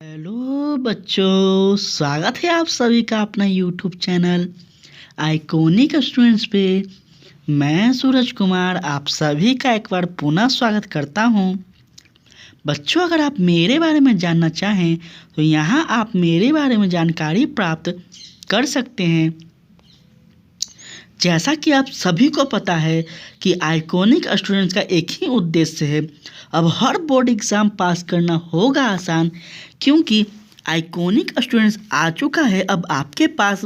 Hello बच्चों, स्वागत है आप सभी का अपना यूट्यूब चैनल आइकॉनिक स्टूडेंट्स पे। मैं सूरज कुमार आप सभी का एक बार पुनः स्वागत करता हूँ। बच्चों, अगर आप मेरे बारे में जानना चाहें तो यहाँ आप मेरे बारे में जानकारी प्राप्त कर सकते हैं। जैसा कि आप सभी को पता है कि आइकॉनिक स्टूडेंट्स का एक ही उद्देश्य है, अब हर बोर्ड एग्ज़ाम पास करना होगा आसान, क्योंकि आइकॉनिक स्टूडेंट्स आ चुका है अब आपके पास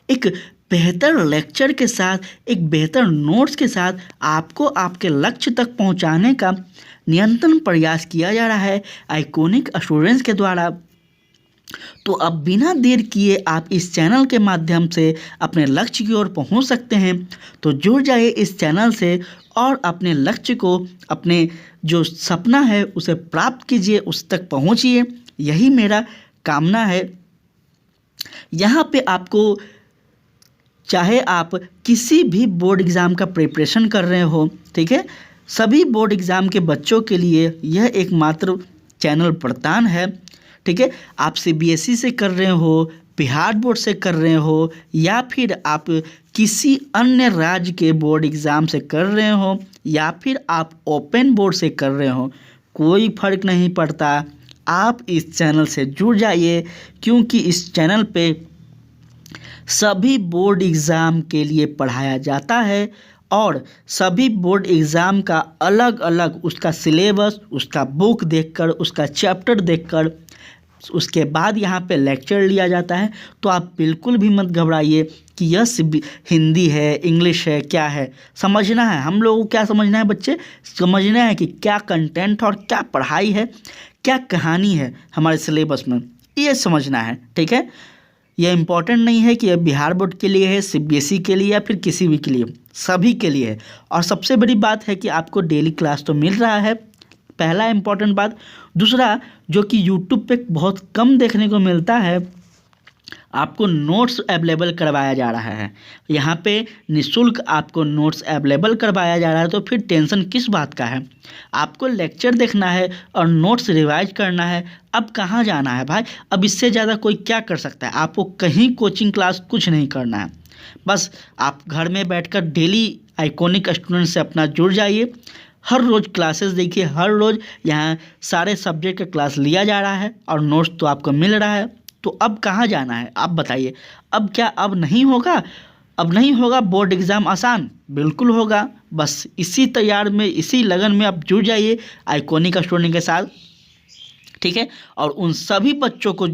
एक बेहतर लेक्चर के साथ, एक बेहतर नोट्स के साथ आपको आपके लक्ष्य तक पहुंचाने का निरंतर प्रयास किया जा रहा है आइकॉनिक स्टूडेंट्स के द्वारा। तो अब बिना देर किए आप इस चैनल के माध्यम से अपने लक्ष्य की ओर पहुंच सकते हैं। तो जुड़ जाइए इस चैनल से और अपने लक्ष्य को, अपने जो सपना है उसे प्राप्त कीजिए, उस तक पहुंचिए, यही मेरा कामना है। यहाँ पे आपको, चाहे आप किसी भी बोर्ड एग्ज़ाम का प्रिपरेशन कर रहे हो, ठीक है, सभी बोर्ड एग्ज़ाम के बच्चों के लिए यह एकमात्र चैनल प्रदान है। ठीक है, आप सीबीएसई से कर रहे हो, बिहार बोर्ड से कर रहे हो, या फिर आप किसी अन्य राज्य के बोर्ड एग्ज़ाम से कर रहे हो, या फिर आप ओपन बोर्ड से कर रहे हो, कोई फ़र्क नहीं पड़ता। आप इस चैनल से जुड़ जाइए, क्योंकि इस चैनल पे सभी बोर्ड एग्ज़ाम के लिए पढ़ाया जाता है और सभी बोर्ड एग्ज़ाम का अलग अलग उसका सिलेबस, उसका बुक देखकर, उसका चैप्टर देखकर, उसके बाद यहाँ पे लेक्चर लिया जाता है। तो आप बिल्कुल भी मत घबराइए कि यह हिंदी है, इंग्लिश है, क्या है, समझना है। हम लोगों को क्या समझना है बच्चे? समझना है कि क्या कंटेंट और क्या पढ़ाई है, क्या कहानी है हमारे सिलेबस में, ये समझना है। ठीक है, यह इम्पोर्टेंट नहीं है कि यह बिहार बोर्ड के लिए है, सीबीएसई के लिए, या फिर किसी भी के लिए, सभी के लिए है। और सबसे बड़ी बात है कि आपको डेली क्लास तो मिल रहा है, पहला इम्पोर्टेंट बात। दूसरा, जो कि यूट्यूब पे बहुत कम देखने को मिलता है, आपको नोट्स अवेलेबल करवाया जा रहा है। यहाँ पे निःशुल्क आपको नोट्स अवेलेबल करवाया जा रहा है, तो फिर टेंशन किस बात का है? आपको लेक्चर देखना है और नोट्स रिवाइज करना है। अब कहाँ जाना है भाई? अब इससे ज़्यादा कोई क्या कर सकता है? आपको कहीं कोचिंग क्लास कुछ नहीं करना है, बस आप घर में बैठकर डेली आइकॉनिक स्टूडेंट से अपना जुड़ जाइए। हर रोज़ क्लासेस देखिए, हर रोज़ यहाँ सारे सब्जेक्ट का क्लास लिया जा रहा है और नोट्स तो आपको मिल रहा है। तो अब कहाँ जाना है आप बताइए? अब क्या अब नहीं होगा? अब नहीं होगा बोर्ड एग्ज़ाम आसान? बिल्कुल होगा। बस इसी तैयार में, इसी लगन में आप जुड़ जाइए आइकॉनिक स्टूडेंट के साथ। ठीक है, और उन सभी बच्चों को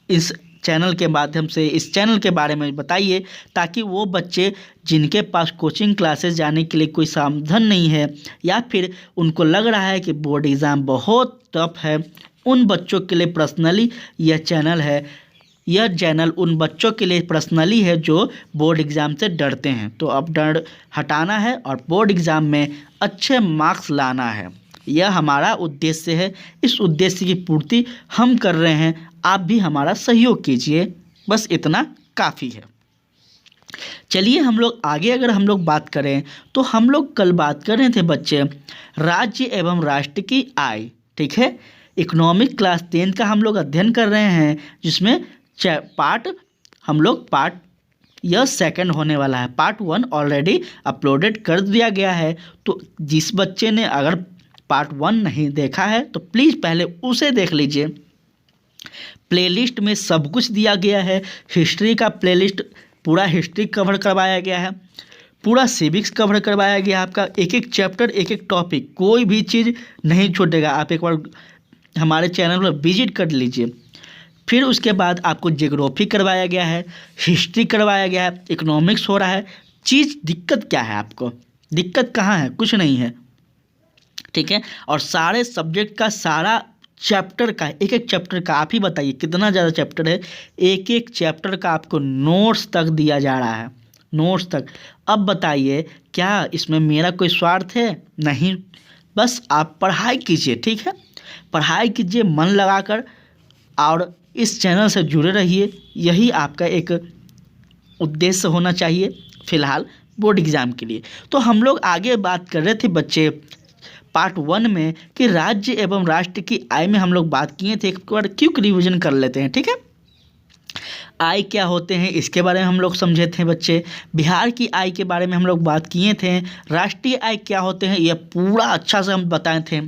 इस चैनल के माध्यम से इस चैनल के बारे में बताइए, ताकि वो बच्चे जिनके पास कोचिंग क्लासेस जाने के लिए कोई साधन नहीं है, या फिर उनको लग रहा है कि बोर्ड एग्ज़ाम बहुत टफ है, उन बच्चों के लिए पर्सनली यह चैनल है। यह चैनल उन बच्चों के लिए पर्सनली है जो बोर्ड एग्ज़ाम से डरते हैं। तो अब डर हटाना है और बोर्ड एग्ज़ाम में अच्छे मार्क्स लाना है, यह हमारा उद्देश्य है। इस उद्देश्य की पूर्ति हम कर रहे हैं, आप भी हमारा सहयोग कीजिए, बस इतना काफ़ी है। चलिए हम लोग आगे, अगर हम लोग बात करें तो हम लोग कल बात कर रहे थे बच्चे राज्य एवं राष्ट्र की आय। ठीक है, इकोनॉमिक क्लास 10 का हम लोग अध्ययन कर रहे हैं, जिसमें पार्ट यह सेकंड होने वाला है। पार्ट 1 ऑलरेडी अपलोडेड कर दिया गया है, तो जिस बच्चे ने अगर पार्ट 1 नहीं देखा है तो प्लीज़ पहले उसे देख लीजिए। प्लेलिस्ट में सब कुछ दिया गया है। हिस्ट्री का प्लेलिस्ट, पूरा हिस्ट्री कवर करवाया गया है, पूरा सिविक्स कवर करवाया गया है। आपका एक एक चैप्टर, एक एक टॉपिक, कोई भी चीज़ नहीं छूटेगा। आप एक बार हमारे चैनल पर विजिट कर लीजिए। फिर उसके बाद आपको ज्योग्राफी करवाया गया है, हिस्ट्री करवाया गया है, इकोनॉमिक्स हो रहा है। दिक्कत क्या है आपको? दिक्कत कहाँ है? कुछ नहीं है। ठीक है, और सारे सब्जेक्ट का, सारा चैप्टर का, एक एक चैप्टर का, आप ही बताइए कितना ज़्यादा चैप्टर है, एक एक चैप्टर का आपको नोट्स तक दिया जा रहा है, नोट्स तक। अब बताइए, क्या इसमें मेरा कोई स्वार्थ है? नहीं, बस आप पढ़ाई कीजिए। ठीक है, पढ़ाई कीजिए मन लगाकर और इस चैनल से जुड़े रहिए, यही आपका एक उद्देश्य होना चाहिए फ़िलहाल बोर्ड एग्ज़ाम के लिए। तो हम लोग आगे बात कर रहे थे बच्चे पार्ट 1 में कि राज्य एवं राष्ट्र की आय में हम लोग बात किए थे। एक बार क्विक रिवीजन कर लेते हैं, ठीक है। आय क्या होते हैं इसके बारे में हम लोग समझे थे बच्चे। बिहार की आय के बारे में हम लोग बात किए थे। राष्ट्रीय आय क्या होते हैं यह पूरा अच्छा से हम बताए थे।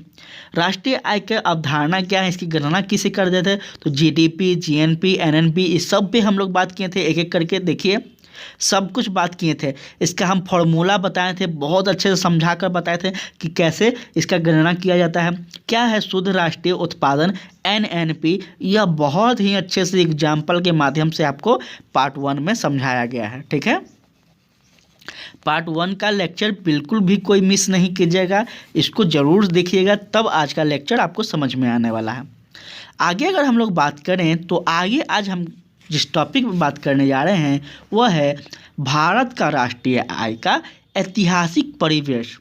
राष्ट्रीय आय की अवधारणा क्या है, इसकी गणना किसे कर देते, तो जीडीपी, जीएनपी, एनएनपी, इस सब पे हम लोग बात किए थे। एक एक करके देखिए, सब कुछ बात किए थे। इसका हम फॉर्मूला बताए थे, बहुत अच्छे से समझा कर बताए थे कि कैसे इसका गणना किया जाता है। क्या है शुद्ध राष्ट्रीय उत्पादन, एनएनपी, यह बहुत ही अच्छे से एग्जाम्पल के माध्यम से आपको पार्ट 1 में समझाया गया है, ठीक है। पार्ट 1 का लेक्चर बिल्कुल भी कोई मिस नहीं कीजिएगा, इसको ज़रूर देखिएगा, तब आज का लेक्चर आपको समझ में आने वाला है। आगे अगर हम लोग बात करें तो आगे आज हम जिस टॉपिक पर बात करने जा रहे हैं वह है भारत का राष्ट्रीय आय का ऐतिहासिक परिवेश।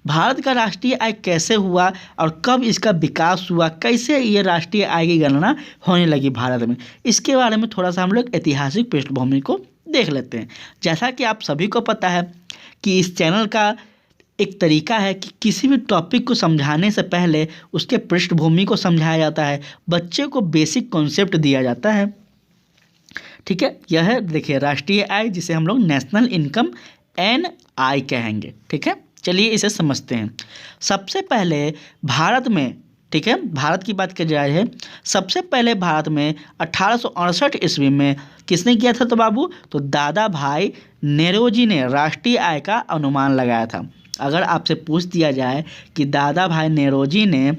भारत का राष्ट्रीय आय कैसे हुआ और कब इसका विकास हुआ, कैसे ये राष्ट्रीय आय की गणना होने लगी भारत में, इसके बारे में थोड़ा सा हम लोग ऐतिहासिक पृष्ठभूमि को देख लेते हैं। जैसा कि आप सभी को पता है कि इस चैनल का एक तरीका है कि किसी भी टॉपिक को समझाने से पहले उसके पृष्ठभूमि को समझाया जाता है, बच्चे को बेसिक कॉन्सेप्ट दिया जाता है, ठीक है। यह है देखिए राष्ट्रीय आय, जिसे हम लोग नेशनल इनकम NI कहेंगे, ठीक है। चलिए इसे समझते हैं। सबसे पहले भारत में, ठीक है, भारत की बात की जाए है, सबसे पहले भारत में 1868 ईस्वी में किसने किया था तो बाबू, तो दादा भाई नेरोजी ने राष्ट्रीय आय का अनुमान लगाया था। अगर आपसे पूछ दिया जाए कि दादा भाई नेरोजी ने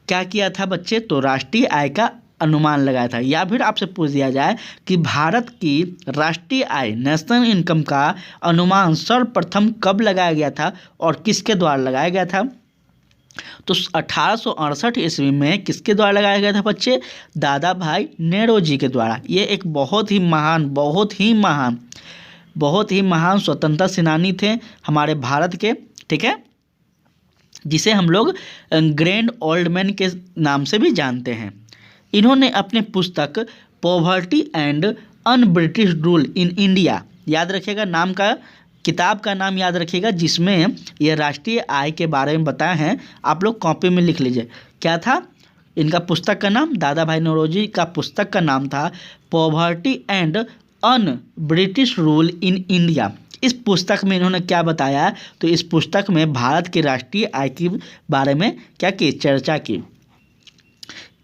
क्या किया था बच्चे, तो राष्ट्रीय आय का अनुमान लगाया था। या फिर आपसे पूछ दिया जाए कि भारत की राष्ट्रीय आय नेशनल इनकम का अनुमान सर्वप्रथम कब लगाया गया था और किसके द्वारा लगाया गया था, तो 1868 ईस्वी में किसके द्वारा लगाया गया था बच्चे, दादा भाई नेरोजी के द्वारा। ये एक बहुत ही महान स्वतंत्रता सेनानी थे हमारे भारत के, ठीक है, जिसे हम लोग ग्रैंड ओल्ड मैन के नाम से भी जानते हैं। इन्होंने अपने पुस्तक poverty and un British rule in India, याद रखिएगा नाम का, किताब का नाम याद रखिएगा, जिसमें यह राष्ट्रीय आय के बारे में बताए हैं। आप लोग कॉपी में लिख लीजिए, क्या था इनका पुस्तक का नाम, दादा भाई नौरोजी का पुस्तक का नाम था poverty and un British rule in India. इस पुस्तक में इन्होंने क्या बताया, तो इस पुस्तक में भारत की राष्ट्रीय आय के बारे में क्या की चर्चा की।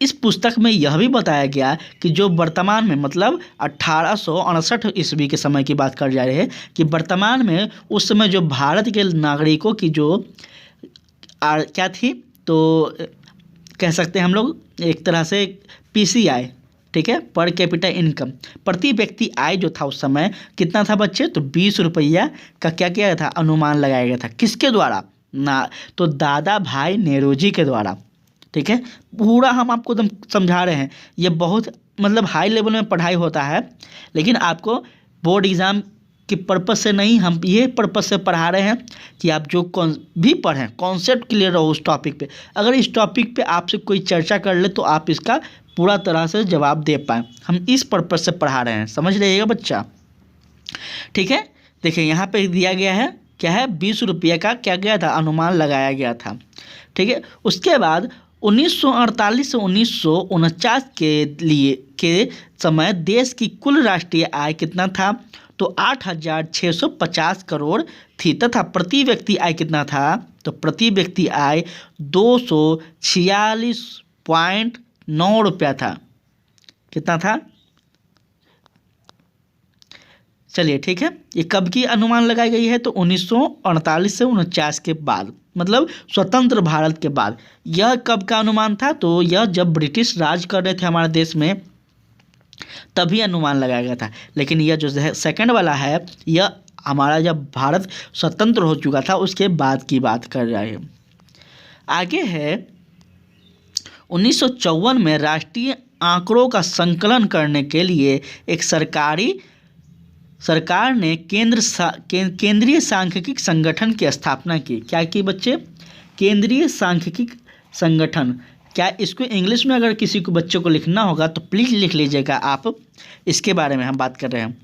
इस पुस्तक में यह भी बताया गया कि जो वर्तमान में, मतलब 1868 ईस्वी के समय की बात कर जा रहे हैं, कि वर्तमान में उस समय जो भारत के नागरिकों की जो क्या थी, तो कह सकते हैं हम लोग एक तरह से PCI, ठीक है, पर कैपिटा इनकम, प्रति व्यक्ति आय जो था उस समय कितना था बच्चे, तो 20 रुपया का क्या किया गया था, अनुमान लगाया गया था। किसके द्वारा ना, तो दादा भाई नेरोजी के द्वारा, ठीक है। पूरा हम आपको एकदम समझा रहे हैं, ये बहुत मतलब हाई लेवल में पढ़ाई होता है, लेकिन आपको बोर्ड एग्ज़ाम के पर्पज़ से नहीं, हम ये पर्पज़ से पढ़ा रहे हैं कि आप जो भी पढ़ें कॉन्सेप्ट क्लियर रहो उस टॉपिक पे। अगर इस टॉपिक पे आपसे कोई चर्चा कर ले तो आप इसका पूरा तरह से जवाब दे पाएँ, हम इस पर्पज़ से पढ़ा रहे हैं, समझ लीजिएगा बच्चा, ठीक है। देखिए यहाँ पे दिया गया है क्या है, 20 रुपये का क्या गया था, अनुमान लगाया गया था, ठीक है। उसके बाद 1948 से 1949 के समय देश की कुल राष्ट्रीय आय कितना था, तो 8,650 करोड़ थी, तथा प्रति व्यक्ति आय कितना था, तो प्रति व्यक्ति आय 246.9 रुपया था। कितना था, चलिए ठीक है। ये कब की अनुमान लगाई गई है, तो 1948 से 49 के बाद, मतलब स्वतंत्र भारत के बाद। यह कब का अनुमान था, तो यह जब ब्रिटिश राज कर रहे थे हमारे देश में तभी अनुमान लगाया गया था। लेकिन यह जो सेकंड वाला है, यह हमारा जब भारत स्वतंत्र हो चुका था उसके बाद की बात कर रहा है। आगे है 1954 में राष्ट्रीय आंकड़ों का संकलन करने के लिए एक सरकार ने केंद्रीय सांख्यिकी संगठन की स्थापना की। क्या की बच्चे, केंद्रीय सांख्यिकी संगठन। क्या इसको इंग्लिश में अगर किसी को बच्चों को लिखना होगा तो प्लीज़ लिख लीजिएगा आप, इसके बारे में हम बात कर रहे हैं,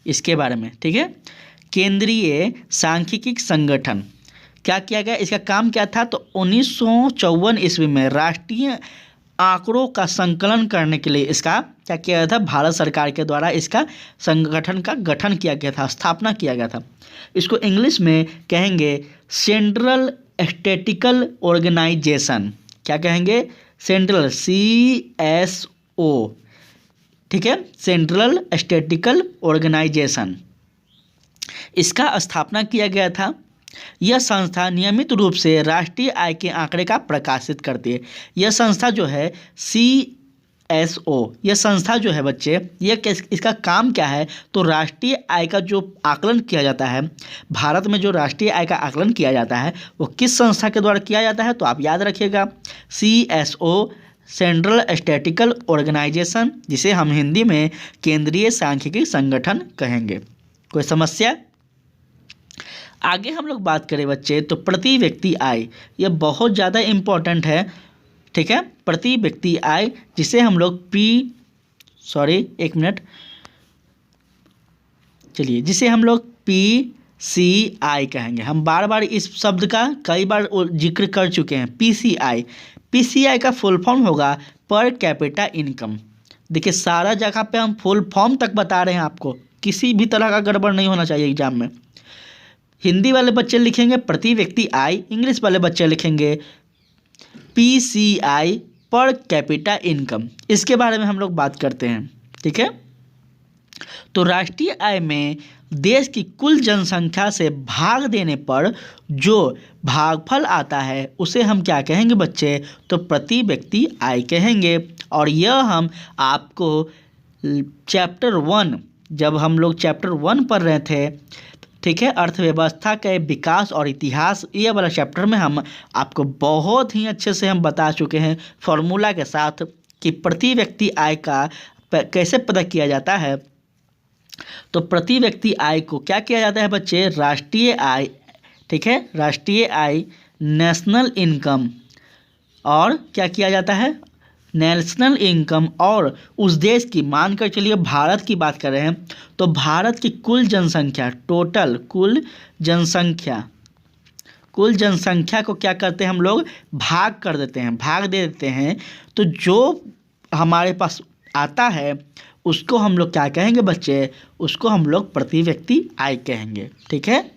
इसके बारे में, ठीक है। केंद्रीय सांख्यिकी संगठन, क्या किया गया, इसका काम क्या था, तो 1954 ईस्वी में राष्ट्रीय आंकड़ों का संकलन करने के लिए इसका क्या किया गया था, भारत सरकार के द्वारा इसका संगठन का गठन किया गया था, स्थापना किया गया था। इसको इंग्लिश में कहेंगे सेंट्रल स्टैटिस्टिकल ऑर्गेनाइजेशन। क्या कहेंगे, सेंट्रल, CSO, ठीक है, सेंट्रल स्टैटिस्टिकल ऑर्गेनाइजेशन, इसका स्थापना किया गया था। यह संस्था नियमित रूप से राष्ट्रीय आय के आंकड़े का प्रकाशित करती है। यह संस्था जो है CSO, यह संस्था जो है बच्चे, इसका काम क्या है, तो राष्ट्रीय आय का जो आकलन किया जाता है, भारत में जो राष्ट्रीय आय का आकलन किया जाता है वो किस संस्था के द्वारा किया जाता है, तो आप याद रखिएगा CSO, सेंट्रल स्टैटिस्टिकल ऑर्गेनाइजेशन, जिसे हम हिंदी में केंद्रीय सांख्यिकी संगठन कहेंगे। कोई समस्या? आगे हम लोग बात करें बच्चे तो प्रति व्यक्ति आय, यह बहुत ज़्यादा इम्पोर्टेंट है, ठीक है, प्रति व्यक्ति आय, जिसे हम लोग जिसे हम लोग PCI कहेंगे। हम बार बार इस शब्द का कई बार जिक्र कर चुके हैं, PCI का फुल फॉर्म होगा पर कैपिटा इनकम। देखिए सारा जगह पे हम फुल फॉर्म तक बता रहे हैं आपको, किसी भी तरह का गड़बड़ नहीं होना चाहिए एग्जाम में। हिंदी वाले बच्चे लिखेंगे प्रति व्यक्ति आय, इंग्लिश वाले बच्चे लिखेंगे PCI पर कैपिटा इनकम। इसके बारे में हम लोग बात करते हैं, ठीक है। तो राष्ट्रीय आय में देश की कुल जनसंख्या से भाग देने पर जो भागफल आता है उसे हम क्या कहेंगे बच्चे, तो प्रति व्यक्ति आय कहेंगे। और यह हम आपको चैप्टर 1, जब हम लोग चैप्टर 1 पढ़ रहे थे, ठीक है, अर्थव्यवस्था के विकास और इतिहास, ये वाला चैप्टर में हम आपको बहुत ही अच्छे से हम बता चुके हैं फॉर्मूला के साथ कि प्रति व्यक्ति आय का कैसे पता किया जाता है। तो प्रति व्यक्ति आय को क्या किया जाता है बच्चे, राष्ट्रीय आय, ठीक है, राष्ट्रीय आय, नेशनल इनकम, और क्या किया जाता है, नेशनल इनकम, और उस देश की, मानकर चलिए भारत की बात कर रहे हैं तो भारत की कुल जनसंख्या, टोटल कुल जनसंख्या को क्या करते हैं हम लोग, भाग कर देते हैं, भाग दे देते हैं। तो जो हमारे पास आता है उसको हम लोग क्या कहेंगे बच्चे, उसको हम लोग प्रति व्यक्ति आय कहेंगे, ठीक है।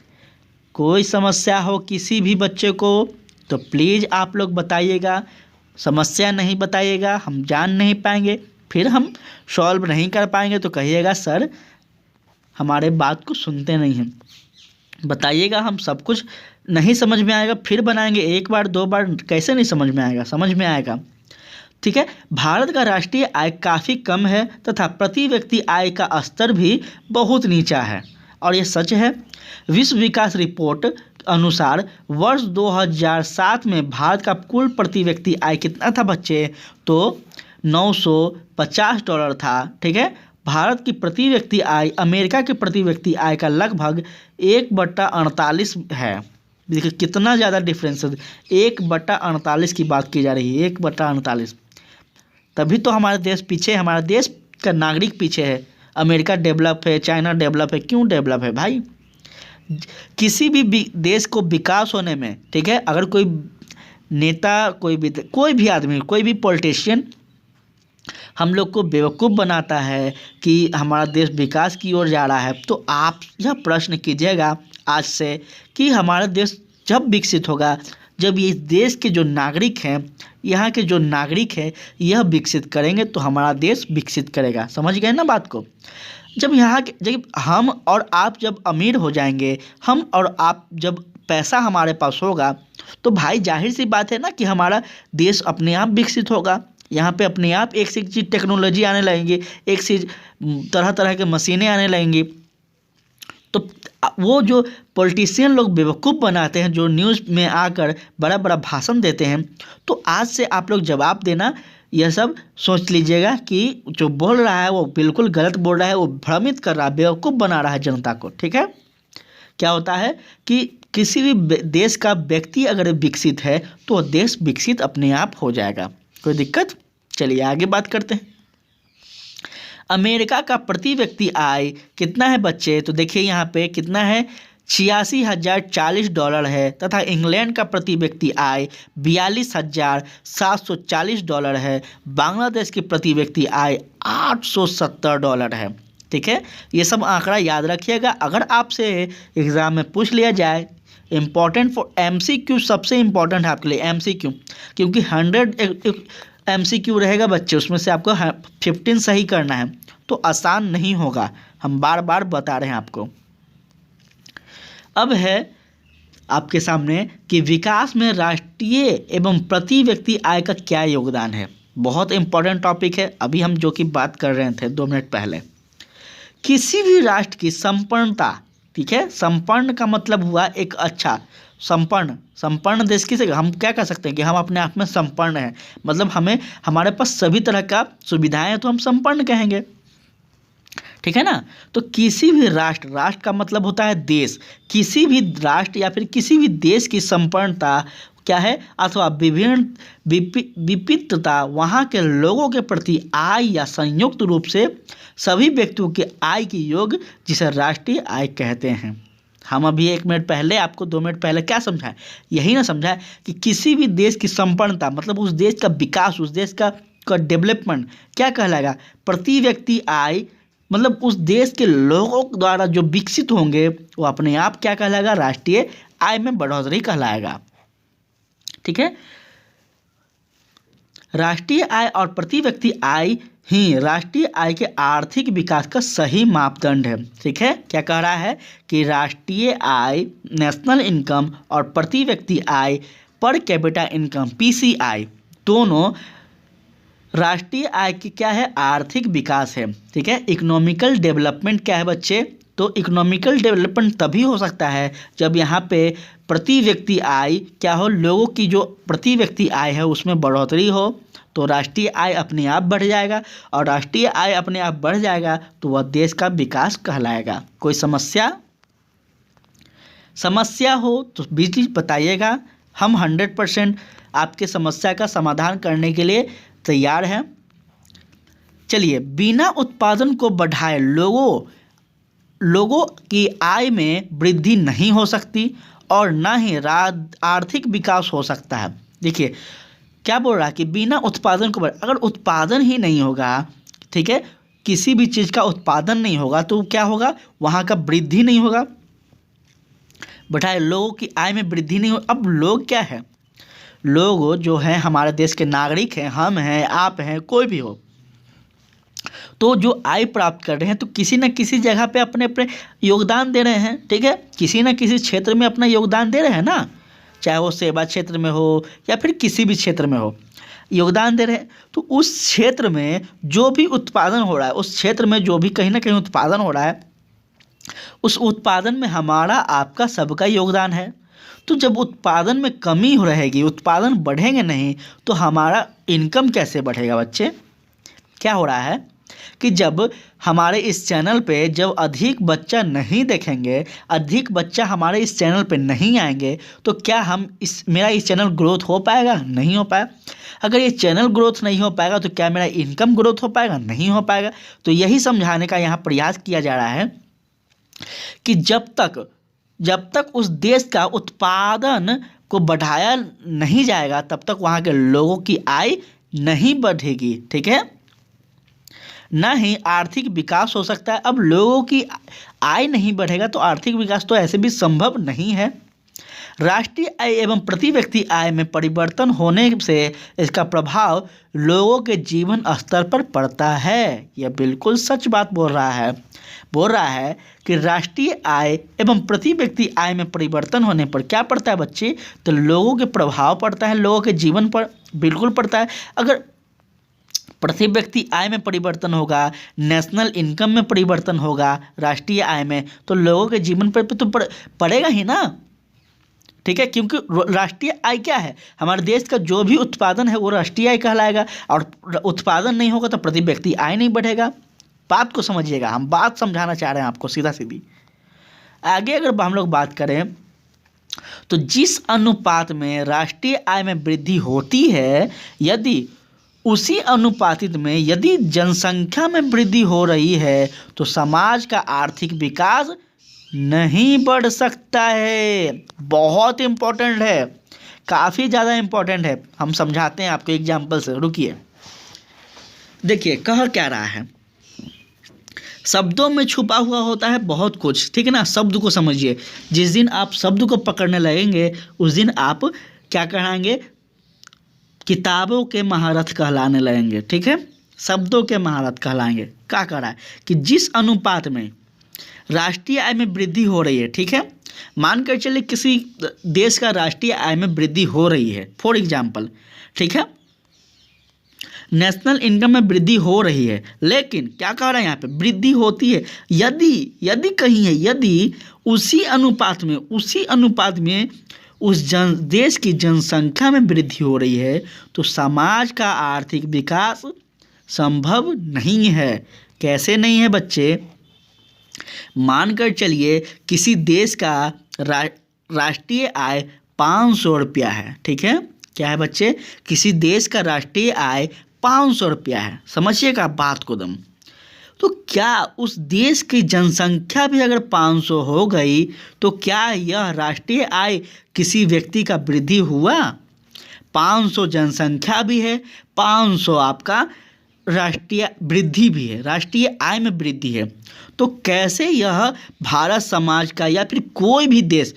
कोई समस्या हो किसी भी बच्चे को तो प्लीज़ आप लोग बताइएगा, समस्या नहीं बताइएगा हम जान नहीं पाएंगे, फिर हम सॉल्व नहीं कर पाएंगे तो कहिएगा सर हमारे बात को सुनते नहीं हैं। बताइएगा, हम सब कुछ नहीं समझ में आएगा फिर बनाएंगे, एक बार दो बार कैसे नहीं समझ में आएगा, समझ में आएगा, ठीक है। भारत का राष्ट्रीय आय काफ़ी कम है तथा प्रति व्यक्ति आय का स्तर भी बहुत नीचा है, और ये सच है। विश्व विकास रिपोर्ट अनुसार वर्ष 2007 में भारत का कुल प्रति व्यक्ति आय कितना था बच्चे, तो $950 था, ठीक है। भारत की प्रति व्यक्ति आय अमेरिका के प्रति व्यक्ति आय का लगभग 1/48 है। देखिए कितना ज़्यादा डिफरेंस है, 1/48 की बात की जा रही है, 1/48। तभी तो हमारा देश पीछे है, हमारा देश का नागरिक पीछे है। अमेरिका डेवलप है, चाइना डेवलप है, क्यों डेवलप है भाई? किसी भी देश को विकास होने में, ठीक है, अगर कोई नेता, कोई भी आदमी, कोई भी पॉलिटिशियन हम लोग को बेवकूफ़ बनाता है कि हमारा देश विकास की ओर जा रहा है, तो आप यह प्रश्न कीजिएगा आज से कि हमारा देश जब विकसित होगा, जब ये देश के जो नागरिक हैं, यहाँ के जो नागरिक हैं, यह विकसित करेंगे तो हमारा देश विकसित करेगा। समझ गए ना बात को? जब हम और आप जब अमीर हो जाएंगे, हम और आप जब पैसा हमारे पास होगा, तो भाई जाहिर सी बात है ना कि हमारा देश अपने आप विकसित होगा। यहाँ पे अपने आप एक से एक चीज़ टेक्नोलॉजी आने लगेंगी, एक से तरह तरह के मशीनें आने लगेंगी। तो वो जो पॉलिटिशियन लोग बेवकूफ़ बनाते हैं, जो न्यूज़ में आकर बड़ा बड़ा भाषण देते हैं, तो आज से आप लोग जवाब देना, यह सब सोच लीजिएगा कि जो बोल रहा है वो बिल्कुल गलत बोल रहा है, वो भ्रमित कर रहा है, बेवकूफ़ बना रहा है जनता को, ठीक है। क्या होता है कि किसी भी देश का व्यक्ति अगर विकसित है तो देश विकसित अपने आप हो जाएगा। कोई दिक्कत? चलिए आगे बात करते हैं। अमेरिका का प्रति व्यक्ति आय कितना है बच्चे, तो देखिए यहाँ पे कितना है, $86,040 है तथा इंग्लैंड का प्रति व्यक्ति आय $42,740 है। बांग्लादेश की प्रति व्यक्ति आय $870 है। ठीक है, ये सब आंकड़ा याद रखिएगा। अगर आपसे एग्ज़ाम में पूछ लिया जाए, इम्पॉर्टेंट फॉर MCQ, सबसे इम्पॉर्टेंट है आपके लिए MCQ, क्योंकि 100 MCQ रहेगा बच्चे, उसमें से आपको 15 सही करना है, तो आसान नहीं होगा। हम बार बार बता रहे हैं आपको। अब है आपके सामने कि विकास में राष्ट्रीय एवं प्रति व्यक्ति आय का क्या योगदान है। बहुत इम्पोर्टेंट टॉपिक है, अभी हम जो कि बात कर रहे थे 2 मिनट पहले। किसी भी राष्ट्र की संपन्नता, ठीक है, संपन्न का मतलब हुआ एक अच्छा, संपन्न देश किसे, हम क्या कह सकते हैं कि हम अपने आप में संपन्न हैं, मतलब हमारे पास सभी तरह का सुविधाएं हैं, तो हम संपन्न कहेंगे। ठीक है ना। तो किसी भी राष्ट्र का मतलब होता है देश, किसी भी राष्ट्र या फिर किसी भी देश की संपन्नता क्या है, अथवा विविधता वहाँ के लोगों के प्रति आय या संयुक्त रूप से सभी व्यक्तियों के आय की योग, जिसे राष्ट्रीय आय कहते हैं। हम अभी 1 मिनट पहले आपको 2 मिनट पहले क्या समझाए, यही ना समझाए कि किसी भी देश की संपन्नता मतलब उस देश का विकास, उस देश का डेवलपमेंट क्या कहलाएगा, प्रति व्यक्ति आय, मतलब उस देश के लोगों द्वारा जो विकसित होंगे वो अपने आप क्या कहलाएगा, राष्ट्रीय आय में बढ़ोतरी कहलाएगा। ठीक है, राष्ट्रीय आय और प्रति व्यक्ति आय ही राष्ट्रीय आय के आर्थिक विकास का सही मापदंड है। ठीक है, क्या कह रहा है कि राष्ट्रीय आय, नेशनल इनकम, और प्रति व्यक्ति आय, पर कैपिटा इनकम, PCI, दोनों राष्ट्रीय आय की क्या है, आर्थिक विकास है। ठीक है, इकोनॉमिकल डेवलपमेंट क्या है बच्चे, तो इकोनॉमिकल डेवलपमेंट तभी हो सकता है जब यहाँ पे प्रति व्यक्ति आय क्या हो, लोगों की जो प्रति व्यक्ति आय है उसमें बढ़ोतरी हो, तो राष्ट्रीय आय अपने आप बढ़ जाएगा, और राष्ट्रीय आय अपने आप बढ़ जाएगा तो वह देश का विकास कहलाएगा। कोई समस्या हो तो बीच बताइएगा, हम 100% आपके समस्या का समाधान करने के लिए तैयार हैं। चलिए, बिना उत्पादन को बढ़ाए लोगों की आय में वृद्धि नहीं हो सकती और ना ही आर्थिक विकास हो सकता है। देखिए क्या बोल रहा है कि बिना उत्पादन को अगर उत्पादन ही नहीं होगा, ठीक है, किसी भी चीज़ का उत्पादन नहीं होगा तो क्या होगा, वहाँ का वृद्धि नहीं होगा, बढ़ाए लोगों की आय में वृद्धि नहीं हो। अब लोग क्या है, लोग जो हैं हमारे देश के नागरिक हैं, हम हैं, आप हैं, कोई भी हो, तो जो आय प्राप्त कर रहे हैं तो किसी न किसी जगह पे अपने अपने योगदान दे रहे हैं। ठीक है, किसी न किसी क्षेत्र में अपना योगदान दे रहे हैं ना, चाहे वो सेवा क्षेत्र में हो या फिर किसी भी क्षेत्र में हो, योगदान दे रहे हैं। तो उस क्षेत्र में जो भी उत्पादन हो रहा है, उस क्षेत्र में जो भी कहीं ना कहीं उत्पादन हो रहा है, उस उत्पादन में हमारा आपका सबका योगदान है। तो जब उत्पादन में कमी हो रहेगी, उत्पादन बढ़ेंगे नहीं, तो हमारा इनकम कैसे बढ़ेगा बच्चे। क्या हो रहा है कि जब हमारे इस चैनल पे जब अधिक बच्चा नहीं देखेंगे, अधिक बच्चा हमारे इस चैनल पे नहीं आएंगे, तो क्या मेरा इस चैनल ग्रोथ हो पाएगा, नहीं हो पाएगा। अगर ये चैनल ग्रोथ नहीं हो पाएगा तो क्या मेरा इनकम ग्रोथ हो पाएगा, नहीं हो पाएगा। तो यही समझाने का यहाँ प्रयास किया जा रहा है कि जब तक उस देश का उत्पादन को बढ़ाया नहीं जाएगा तब तक वहाँ के लोगों की आय नहीं बढ़ेगी। ठीक है, ना ही आर्थिक विकास हो सकता है। अब लोगों की आय नहीं बढ़ेगा तो आर्थिक विकास तो ऐसे भी संभव नहीं है। राष्ट्रीय आय एवं प्रति व्यक्ति आय में परिवर्तन होने से इसका प्रभाव लोगों के जीवन स्तर पर पड़ता है। यह बिल्कुल सच बात बोल रहा है कि राष्ट्रीय आय एवं प्रति व्यक्ति आय में परिवर्तन होने पर क्या पड़ता है बच्चे, तो लोगों के प्रभाव पड़ता है, लोगों के जीवन पर बिल्कुल पड़ता है। अगर प्रति व्यक्ति आय में परिवर्तन होगा, नेशनल इनकम में परिवर्तन होगा, राष्ट्रीय आय में, तो लोगों के जीवन पर तो पड़ेगा ही ना। ठीक है, क्योंकि राष्ट्रीय आय क्या है, हमारे देश का जो भी उत्पादन है वो राष्ट्रीय आय कहलाएगा, और उत्पादन नहीं होगा तो प्रति व्यक्ति आय नहीं बढ़ेगा। बात को समझिएगा, हम बात समझाना चाह रहे हैं आपको सीधा सीधी। आगे अगर हम लोग बात करें तो जिस अनुपात में राष्ट्रीय आय में वृद्धि होती है, यदि उसी अनुपातित में यदि जनसंख्या में वृद्धि हो रही है तो समाज का आर्थिक विकास नहीं बढ़ सकता है। बहुत इम्पोर्टेंट है, काफ़ी ज़्यादा इम्पोर्टेंट है। हम समझाते हैं आपको एग्जाम्पल से, रुकिए। देखिए कह क्या रहा है, शब्दों में छुपा हुआ होता है बहुत कुछ, ठीक है ना। शब्द को समझिए, जिस दिन आप शब्द को पकड़ने लगेंगे उस दिन आप क्या कहलाएंगे, किताबों के महारथ कहलाने लगेंगे, ठीक है। शब्दों के महारथ कहलाएंगे। क्या कह रहा है कि जिस अनुपात में राष्ट्रीय आय में वृद्धि हो रही है, ठीक है, मानकर चलिए किसी देश का राष्ट्रीय आय में वृद्धि हो रही है, फॉर एग्जाम्पल, ठीक है, नेशनल इनकम में वृद्धि हो रही है, लेकिन क्या कह रहा है यहाँ पे, वृद्धि होती है यदि कहीं है, यदि उसी अनुपात में उस देश की जनसंख्या में वृद्धि हो रही है तो समाज का आर्थिक विकास संभव नहीं है। कैसे नहीं है बच्चे, मानकर चलिए किसी देश का राष्ट्रीय आय 500 रुपया है, ठीक है। क्या है बच्चे, किसी देश का राष्ट्रीय आय 500 रुपया है, समझिएगा बात को दम। तो क्या उस देश की जनसंख्या भी अगर 500 हो गई तो क्या यह राष्ट्रीय आय किसी व्यक्ति का वृद्धि हुआ? 500 जनसंख्या भी है, 500 आपका राष्ट्रीय वृद्धि भी है, राष्ट्रीय आय में वृद्धि है। तो कैसे यह भारत समाज का या फिर कोई भी देश,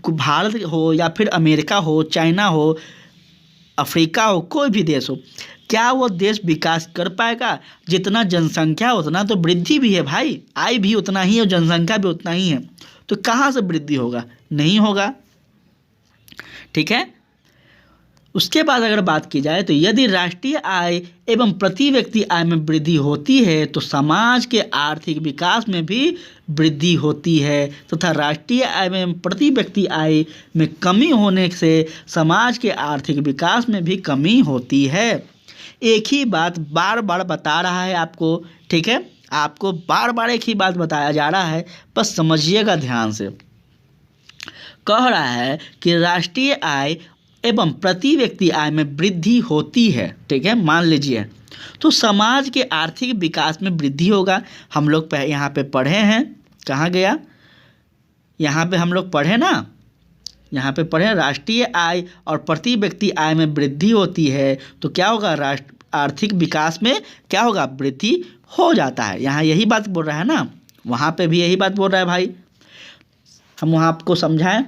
भारत हो या फिर अमेरिका हो, चाइना हो, अफ्रीका हो, कोई भी देश हो, क्या वो देश विकास कर पाएगा? जितना जनसंख्या उतना तो वृद्धि भी है भाई, आय भी उतना ही है और जनसंख्या भी उतना ही है, तो कहाँ से वृद्धि होगा? नहीं होगा, ठीक है। उसके बाद अगर बात की जाए तो यदि राष्ट्रीय आय एवं प्रति व्यक्ति आय में वृद्धि होती है तो समाज के आर्थिक विकास में भी वृद्धि होती है तथा राष्ट्रीय आय में प्रति व्यक्ति आय में कमी होने से समाज के आर्थिक विकास में भी कमी होती है। एक ही बात बार बार बता रहा है आपको, ठीक है, आपको बार बार एक ही बात बताया जा रहा है, बस समझिएगा ध्यान से। कह रहा है कि राष्ट्रीय आय एवं प्रति व्यक्ति आय में वृद्धि होती है, ठीक है, मान लीजिए, तो समाज के आर्थिक विकास में वृद्धि होगा। हम लोग यहाँ पे पढ़े हैं, कहाँ गया, यहाँ पे हम लोग पढ़े ना, यहाँ पे पढ़े राष्ट्रीय आय और प्रति व्यक्ति आय में वृद्धि होती है तो क्या होगा, आर्थिक विकास में क्या होगा, वृद्धि हो जाता है। यहाँ यही बात बोल रहा है ना, वहाँ पे भी यही बात बोल रहा है भाई। हम वहाँ आपको समझाएं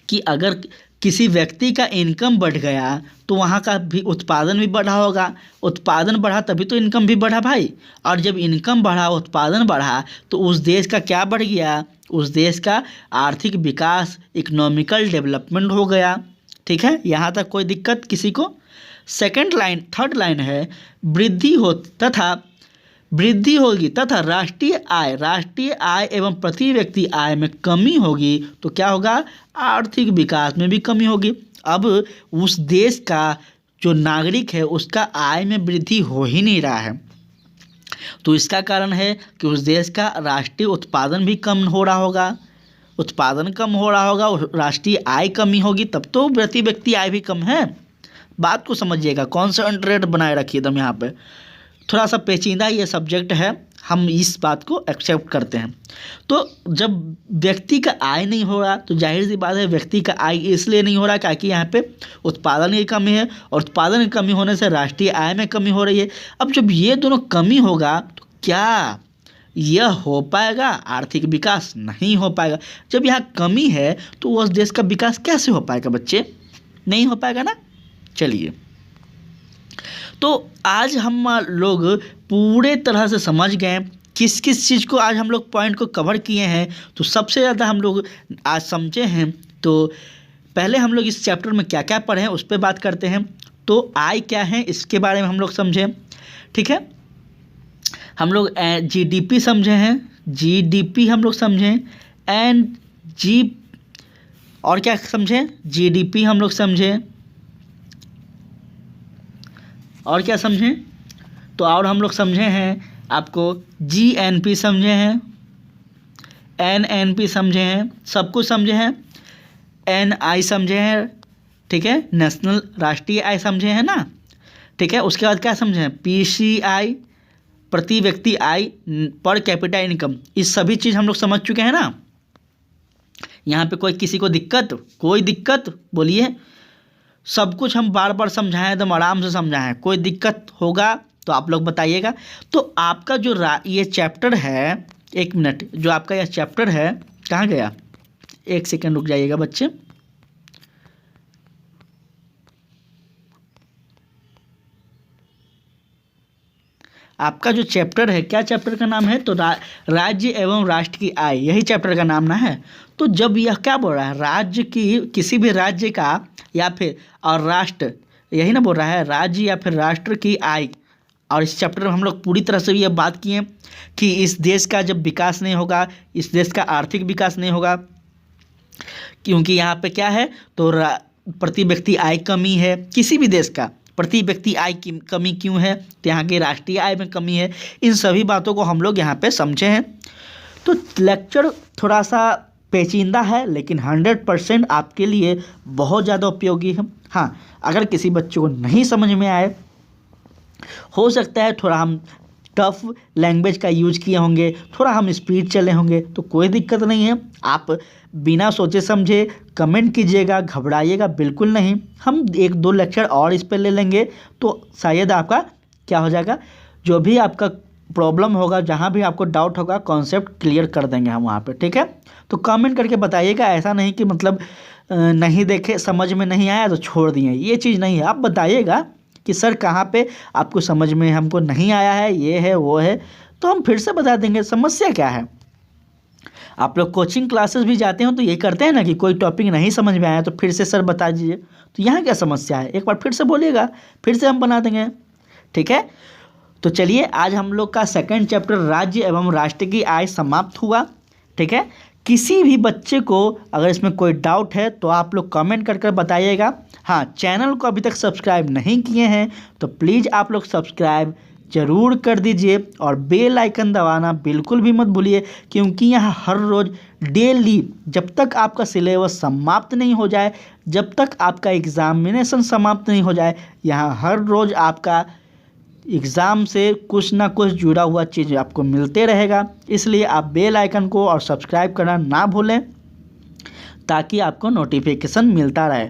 कि अगर किसी व्यक्ति का इनकम बढ़ गया तो वहाँ का भी उत्पादन भी बढ़ा होगा, उत्पादन बढ़ा तभी तो इनकम भी बढ़ा भाई, और जब इनकम बढ़ा, उत्पादन बढ़ा तो उस देश का क्या बढ़ गया, उस देश का आर्थिक विकास, इकोनॉमिकल डेवलपमेंट हो गया, ठीक है। यहाँ तक कोई दिक्कत किसी को? थर्ड लाइन है, वृद्धि होगी तथा राष्ट्रीय आय एवं प्रति व्यक्ति आय में कमी होगी तो क्या होगा, आर्थिक विकास में भी कमी होगी। अब उस देश का जो नागरिक है उसका आय में वृद्धि हो ही नहीं रहा है, तो इसका कारण है कि उस देश का राष्ट्रीय उत्पादन भी कम हो रहा होगा, उत्पादन कम हो रहा होगा, राष्ट्रीय आय कमी होगी, तब तो प्रति व्यक्ति आय भी कम है। बात को समझिएगा, कॉन्सेंट्रेट बनाए रखिए एकदम। यहाँ पे थोड़ा सा पेचीदा ये सब्जेक्ट है, हम इस बात को एक्सेप्ट करते हैं। तो जब व्यक्ति का आय नहीं हो रहा तो जाहिर सी बात है व्यक्ति का आय इसलिए नहीं हो रहा क्योंकि यहाँ पे उत्पादन की कमी है, और उत्पादन की कमी होने से राष्ट्रीय आय में कमी हो रही है। अब जब ये दोनों कमी होगा तो क्या यह हो पाएगा, आर्थिक विकास नहीं हो पाएगा। जब यहाँ कमी है तो उस देश का विकास कैसे हो पाएगा बच्चे, नहीं हो पाएगा ना। चलिए, तो आज हम लोग पूरे तरह से समझ गए किस किस चीज़ को आज हम लोग पॉइंट को कवर किए हैं। तो सबसे ज़्यादा हम लोग आज समझे हैं, तो पहले हम लोग इस चैप्टर में क्या क्या पढ़े हैं उस पर बात करते हैं। तो आय क्या है इसके बारे में हम लोग समझें, ठीक है। हम लोग जीडीपी समझे हैं, जीडीपी हम लोग समझें, और क्या समझें, जीडीपी हम लोग समझें, और क्या समझें, तो और हम लोग समझे हैं आपको जीएनपी समझे हैं, एनएनपी समझे हैं, सब कुछ समझे हैं, एनआई समझे हैं, ठीक है, नेशनल राष्ट्रीय आय समझे हैं ना, ठीक है। उसके बाद क्या समझे हैं, पीसीआई, प्रति व्यक्ति आय, पर कैपिटा इनकम, इस सभी चीज़ हम लोग समझ चुके हैं ना। यहाँ पे कोई किसी को दिक्कत, कोई दिक्कत बोलिए। सब कुछ हम बार बार समझाएं, एकदम आराम से समझाएं, कोई दिक्कत होगा तो आप लोग बताइएगा। तो आपका जो ये चैप्टर है, एक मिनट, जो आपका यह चैप्टर है कहाँ गया, एक सेकंड रुक जाइएगा बच्चे। आपका जो चैप्टर है, क्या चैप्टर का नाम है, तो राज्य एवं राष्ट्र की आय, यही चैप्टर का नाम ना है। तो जब यह क्या बोल रहा है, राज्य की, किसी भी राज्य का या फिर और राष्ट्र, यही ना बोल रहा है, राज्य या फिर राष्ट्र की आय। और इस चैप्टर में हम लोग पूरी तरह से भी यह बात किए कि इस देश का जब विकास नहीं होगा, इस देश का आर्थिक विकास नहीं होगा, क्योंकि यहाँ पे क्या है, तो प्रति व्यक्ति आय कमी है। किसी भी देश का प्रति व्यक्ति आय की कमी क्यों है, तो यहाँ की राष्ट्रीय आय में कमी है। इन सभी बातों को हम लोग यहाँ पे समझे हैं। तो लेक्चर थोड़ा सा पेचीदा है, लेकिन 100% आपके लिए बहुत ज़्यादा उपयोगी है। हाँ, अगर किसी बच्चे को नहीं समझ में आए, हो सकता है थोड़ा हम टफ लैंग्वेज का यूज किए होंगे, थोड़ा हम स्पीड चले होंगे, तो कोई दिक्कत नहीं है। आप बिना सोचे समझे कमेंट कीजिएगा, घबराइएगा बिल्कुल नहीं। हम 1-2 लेक्चर और इस पर ले लेंगे तो शायद आपका क्या हो जाएगा, जो भी आपका प्रॉब्लम होगा, जहाँ भी आपको डाउट होगा, कॉन्सेप्ट क्लियर कर देंगे हम वहाँ पे, ठीक है। तो कमेंट करके बताइएगा, ऐसा नहीं कि मतलब नहीं देखे, समझ में नहीं आया तो छोड़ दिए, ये चीज़ नहीं है। आप बताइएगा कि सर कहाँ पे आपको समझ में हमको नहीं आया है, ये है वो है, तो हम फिर से बता देंगे, समस्या क्या है। आप लोग कोचिंग क्लासेस भी जाते हो तो ये करते हैं ना कि कोई टॉपिक नहीं समझ में आया तो फिर से सर बता दीजिए, तो यहाँ क्या समस्या है, एक बार फिर से बोलिएगा, फिर से हम बना देंगे, ठीक है। तो चलिए, आज हम लोग का सेकंड चैप्टर राज्य एवं राष्ट्र की आय समाप्त हुआ, ठीक है। किसी भी बच्चे को अगर इसमें कोई डाउट है तो आप लोग कमेंट कर बताइएगा। हाँ, चैनल को अभी तक सब्सक्राइब नहीं किए हैं तो प्लीज़ आप लोग सब्सक्राइब ज़रूर कर दीजिए और बेल आइकन दबाना बिल्कुल भी मत भूलिए, क्योंकि यहाँ हर रोज़ डेली, जब तक आपका सिलेबस समाप्त नहीं हो जाए, जब तक आपका एग्ज़ामिनेशन समाप्त नहीं हो जाए, यहाँ हर रोज़ आपका एग्ज़ाम से कुछ ना कुछ जुड़ा हुआ चीज़ आपको मिलते रहेगा। इसलिए आप बेल आइकन को और सब्सक्राइब करना ना भूलें, ताकि आपको नोटिफिकेशन मिलता रहे।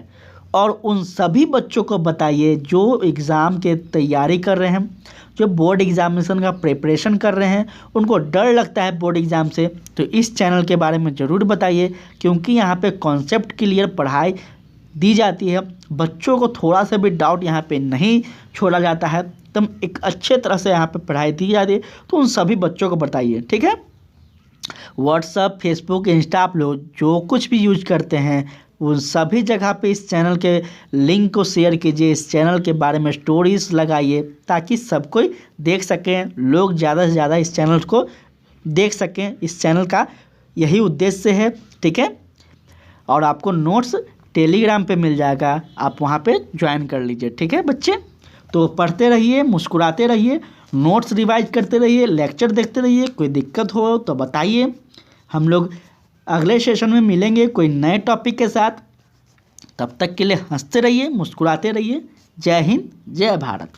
और उन सभी बच्चों को बताइए जो एग्ज़ाम के तैयारी कर रहे हैं, जो बोर्ड एग्ज़ामिनेशन का प्रिपरेशन कर रहे हैं, उनको डर लगता है बोर्ड एग्ज़ाम से, तो इस चैनल के बारे में ज़रूर बताइए, क्योंकि यहाँ पे कॉन्सेप्ट क्लियर पढ़ाई दी जाती है। बच्चों को थोड़ा सा भी डाउट यहाँ पे नहीं छोड़ा जाता है, एकदम एक अच्छे तरह से यहाँ पे पढ़ाई दी जाती है। तो उन सभी बच्चों को बताइए, ठीक है। व्हाट्सअप, फेसबुक, इंस्टा, आप लोग जो कुछ भी यूज करते हैं उन सभी जगह पे इस चैनल के लिंक को शेयर कीजिए, इस चैनल के बारे में स्टोरीज लगाइए, ताकि सब कोई देख सकें, लोग ज़्यादा से ज़्यादा इस चैनल को देख सकें। इस चैनल का यही उद्देश्य है, ठीक है। और आपको नोट्स टेलीग्राम पे मिल जाएगा, आप वहाँ पे ज्वाइन कर लीजिए, ठीक है बच्चे। तो पढ़ते रहिए, मुस्कुराते रहिए, नोट्स रिवाइज करते रहिए, लेक्चर देखते रहिए। कोई दिक्कत हो तो बताइए, हम लोग अगले सेशन में मिलेंगे कोई नए टॉपिक के साथ। तब तक के लिए हंसते रहिए, मुस्कुराते रहिए। जय हिंद, जय भारत।